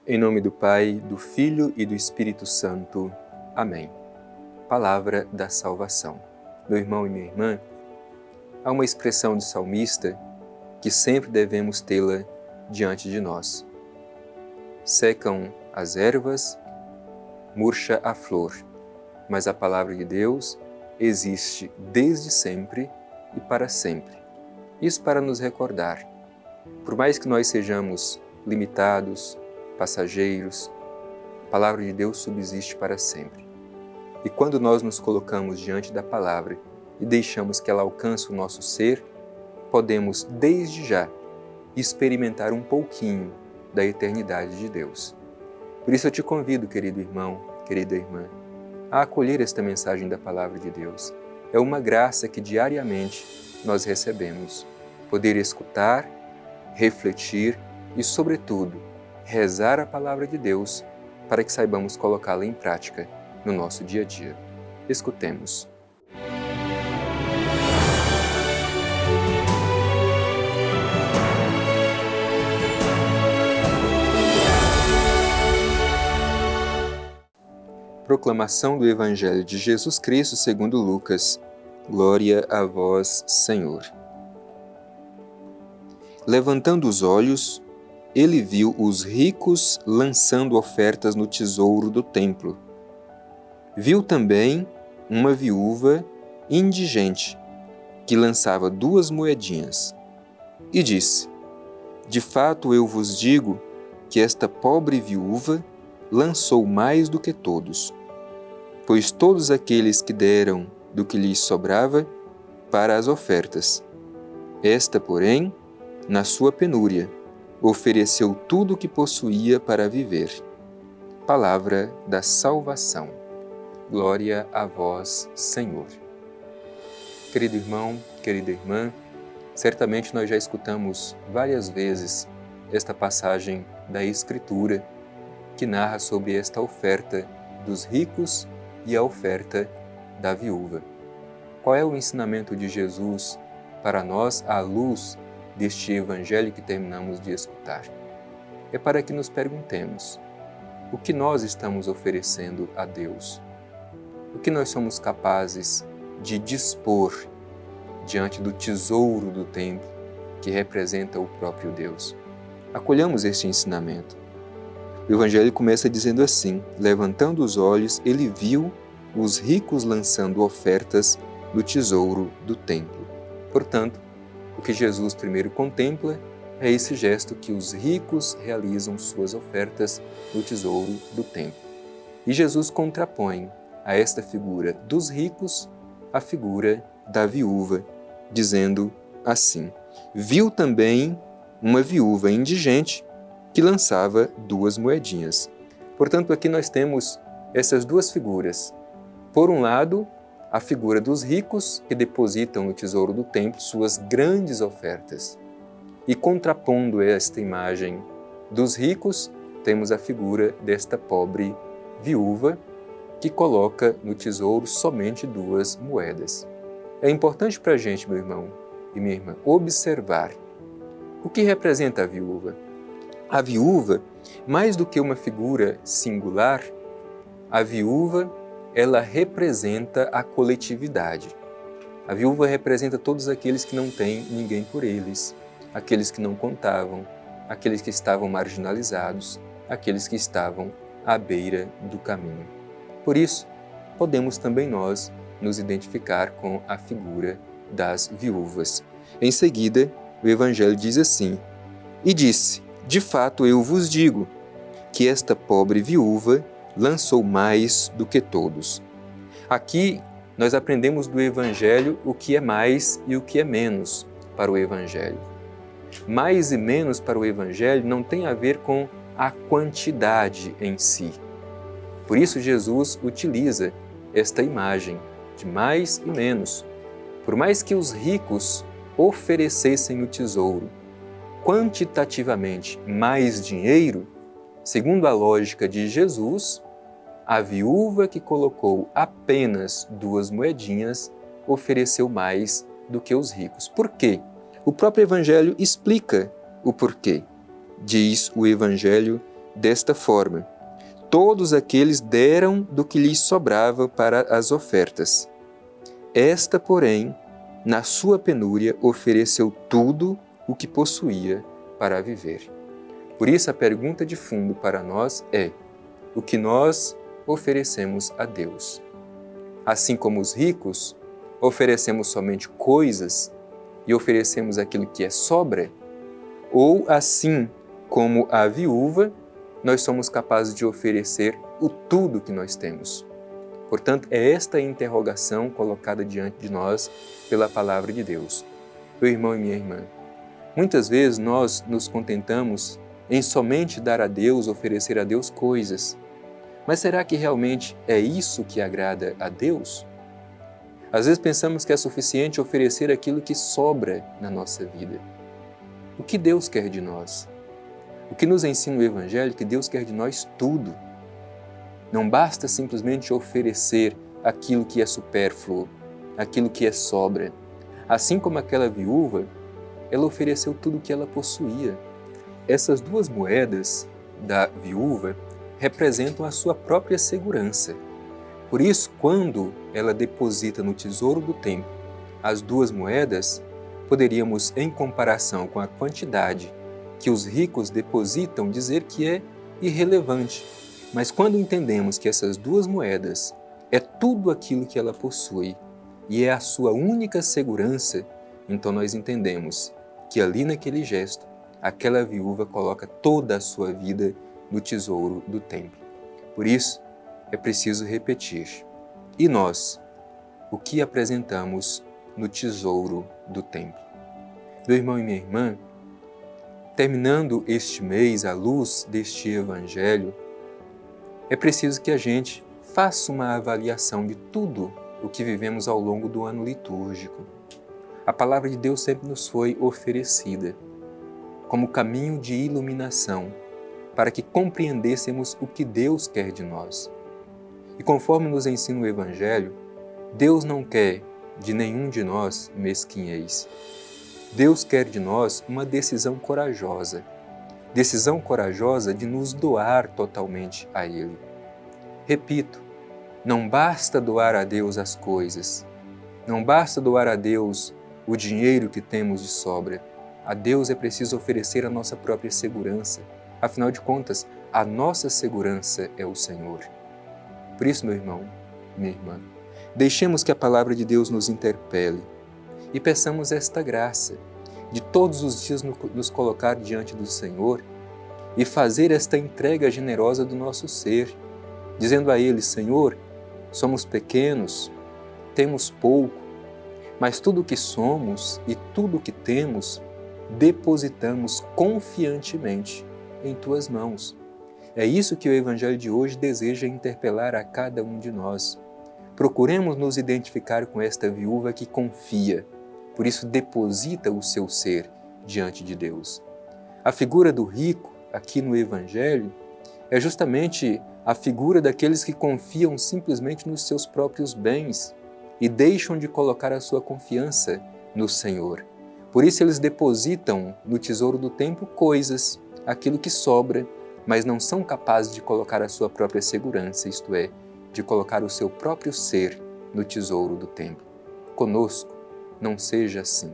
Em nome do Pai, do Filho e do Espírito Santo. Amém. Palavra da salvação. Meu irmão e minha irmã, há uma expressão de salmista que sempre devemos tê-la diante de nós. Secam as ervas, murcha a flor, mas a palavra de Deus existe desde sempre e para sempre. Isso para nos recordar, por mais que nós sejamos limitados, passageiros, a palavra de Deus subsiste para sempre. E quando nós nos colocamos diante da palavra e deixamos que ela alcance o nosso ser, podemos desde já experimentar um pouquinho da eternidade de Deus. Por isso eu te convido, querido irmão, querida irmã, a acolher esta mensagem da palavra de Deus. É uma graça que diariamente nós recebemos. Poder escutar, refletir e, sobretudo, rezar a palavra de Deus para que saibamos colocá-la em prática no nosso dia a dia. Escutemos. Proclamação do Evangelho de Jesus Cristo segundo Lucas. Glória a vós, Senhor. Levantando os olhos, ele viu os ricos lançando ofertas no tesouro do templo. Viu também uma viúva indigente que lançava 2 moedinhas. E disse: De fato eu vos digo que esta pobre viúva lançou mais do que todos, pois todos aqueles que deram do que lhes sobrava para as ofertas. Esta, porém, na sua penúria, ofereceu tudo o que possuía para viver. Palavra da salvação. Glória a vós, Senhor. Querido irmão, querida irmã, certamente nós já escutamos várias vezes esta passagem da Escritura que narra sobre esta oferta dos ricos e a oferta da viúva. Qual é o ensinamento de Jesus para nós à luz deste Evangelho que terminamos de escutar? É para que nos perguntemos: o que nós estamos oferecendo a Deus? O que nós somos capazes de dispor diante do tesouro do templo que representa o próprio Deus? Acolhamos este ensinamento. O Evangelho começa dizendo assim: levantando os olhos, ele viu os ricos lançando ofertas no tesouro do templo. Portanto, o que Jesus primeiro contempla é esse gesto que os ricos realizam suas ofertas no tesouro do templo. E Jesus contrapõe a esta figura dos ricos a figura da viúva, dizendo assim: viu também uma viúva indigente que lançava 2 moedinhas. Portanto, aqui nós temos essas duas figuras. Por um lado, a figura dos ricos que depositam no tesouro do templo suas grandes ofertas. E contrapondo esta imagem dos ricos, temos a figura desta pobre viúva que coloca no tesouro somente 2 moedas. É importante para a gente, meu irmão e minha irmã, observar o que representa a viúva. A viúva, mais do que uma figura singular, a viúva, ela representa a coletividade. A viúva representa todos aqueles que não têm ninguém por eles, aqueles que não contavam, aqueles que estavam marginalizados, aqueles que estavam à beira do caminho. Por isso, podemos também nós nos identificar com a figura das viúvas. Em seguida, o Evangelho diz assim: E disse: De fato eu vos digo que esta pobre viúva lançou mais do que todos. Aqui nós aprendemos do Evangelho o que é mais e o que é menos para o Evangelho. Mais e menos para o Evangelho não tem a ver com a quantidade em si. Por isso Jesus utiliza esta imagem de mais e menos. Por mais que os ricos oferecessem no tesouro quantitativamente mais dinheiro, segundo a lógica de Jesus, a viúva que colocou apenas 2 moedinhas ofereceu mais do que os ricos. Por quê? O próprio Evangelho explica o porquê. Diz o Evangelho desta forma: todos aqueles deram do que lhes sobrava para as ofertas. Esta, porém, na sua penúria, ofereceu tudo o que possuía para viver. Por isso, a pergunta de fundo para nós é: o que nós oferecemos a Deus? Assim como os ricos, oferecemos somente coisas e oferecemos aquilo que é sobra? Ou, assim como a viúva, nós somos capazes de oferecer o tudo que nós temos? Portanto, é esta a interrogação colocada diante de nós pela Palavra de Deus. Meu irmão e minha irmã, muitas vezes nós nos contentamos em somente dar a Deus, oferecer a Deus coisas. Mas será que realmente é isso que agrada a Deus? Às vezes pensamos que é suficiente oferecer aquilo que sobra na nossa vida. O que Deus quer de nós? O que nos ensina o Evangelho é que Deus quer de nós tudo. Não basta simplesmente oferecer aquilo que é supérfluo, aquilo que é sobra. Assim como aquela viúva, ela ofereceu tudo o que ela possuía. Essas duas moedas da viúva representam a sua própria segurança. Por isso, quando ela deposita no tesouro do templo as duas moedas, poderíamos, em comparação com a quantidade que os ricos depositam, dizer que é irrelevante. Mas quando entendemos que essas duas moedas é tudo aquilo que ela possui e é a sua única segurança, então nós entendemos que ali naquele gesto, aquela viúva coloca toda a sua vida no tesouro do templo. Por isso, é preciso repetir: e nós, o que apresentamos no tesouro do templo? Meu irmão e minha irmã, terminando este mês à luz deste Evangelho, é preciso que a gente faça uma avaliação de tudo o que vivemos ao longo do ano litúrgico. A Palavra de Deus sempre nos foi oferecida como caminho de iluminação para que compreendêssemos o que Deus quer de nós. E conforme nos ensina o Evangelho, Deus não quer de nenhum de nós mesquinhez. Deus quer de nós uma decisão corajosa de nos doar totalmente a Ele. Repito, não basta doar a Deus as coisas, não basta doar a Deus o dinheiro que temos de sobra. A Deus é preciso oferecer a nossa própria segurança. Afinal de contas, a nossa segurança é o Senhor. Por isso, meu irmão, minha irmã, deixemos que a Palavra de Deus nos interpele e peçamos esta graça de todos os dias nos colocar diante do Senhor e fazer esta entrega generosa do nosso ser, dizendo a Ele: Senhor, somos pequenos, temos pouco, mas tudo o que somos e tudo o que temos, depositamos confiantemente em Tuas mãos. É isso que o Evangelho de hoje deseja interpelar a cada um de nós. Procuremos nos identificar com esta viúva que confia, por isso deposita o seu ser diante de Deus. A figura do rico, aqui no Evangelho, é justamente a figura daqueles que confiam simplesmente nos seus próprios bens e deixam de colocar a sua confiança no Senhor. Por isso eles depositam no tesouro do templo coisas, aquilo que sobra, mas não são capazes de colocar a sua própria segurança, isto é, de colocar o seu próprio ser no tesouro do templo. Conosco, não seja assim,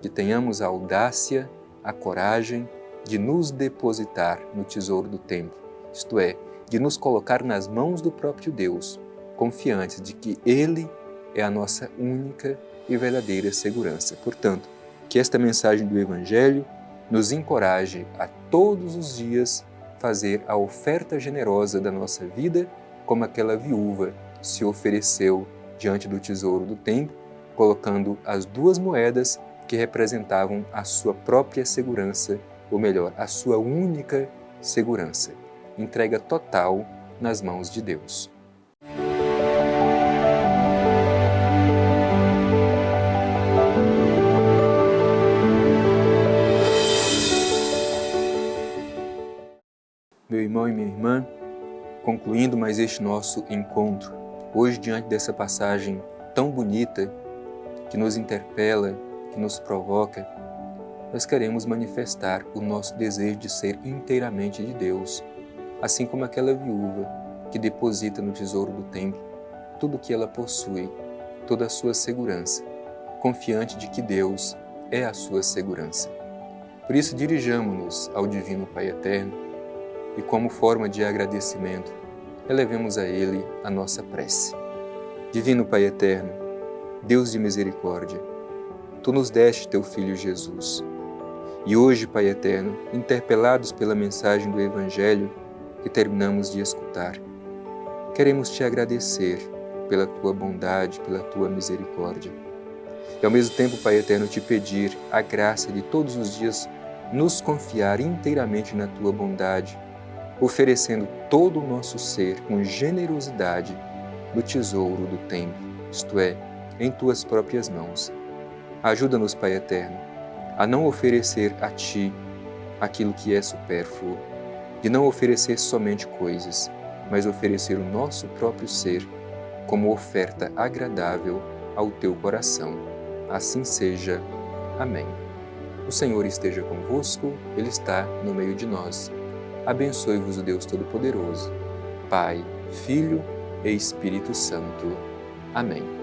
que tenhamos a audácia, a coragem de nos depositar no tesouro do templo, isto é, de nos colocar nas mãos do próprio Deus, confiantes de que Ele é a nossa única e verdadeira segurança. Portanto, que esta mensagem do Evangelho nos encoraje a todos os dias fazer a oferta generosa da nossa vida, como aquela viúva se ofereceu diante do tesouro do templo, colocando as duas moedas que representavam a sua própria segurança, ou melhor, a sua única segurança. Entrega total nas mãos de Deus. Meu irmão e minha irmã, concluindo mais este nosso encontro, hoje diante dessa passagem tão bonita, que nos interpela, que nos provoca, nós queremos manifestar o nosso desejo de ser inteiramente de Deus, assim como aquela viúva que deposita no tesouro do templo tudo o que ela possui, toda a sua segurança, confiante de que Deus é a sua segurança. Por isso, dirijamo-nos ao Divino Pai Eterno e, como forma de agradecimento, elevemos a Ele a nossa prece. Divino Pai Eterno, Deus de misericórdia, Tu nos deste Teu Filho Jesus. E hoje, Pai Eterno, interpelados pela mensagem do Evangelho que terminamos de escutar, queremos Te agradecer pela Tua bondade, pela Tua misericórdia. E ao mesmo tempo, Pai Eterno, Te pedir a graça de todos os dias nos confiar inteiramente na Tua bondade, oferecendo todo o nosso ser com generosidade no tesouro do templo, isto é, em Tuas próprias mãos. Ajuda-nos, Pai Eterno, a não oferecer a Ti aquilo que é supérfluo, de não oferecer somente coisas, mas oferecer o nosso próprio ser como oferta agradável ao Teu coração. Assim seja. Amém. O Senhor esteja convosco, Ele está no meio de nós. Abençoe-vos o Deus Todo-Poderoso, Pai, Filho e Espírito Santo. Amém.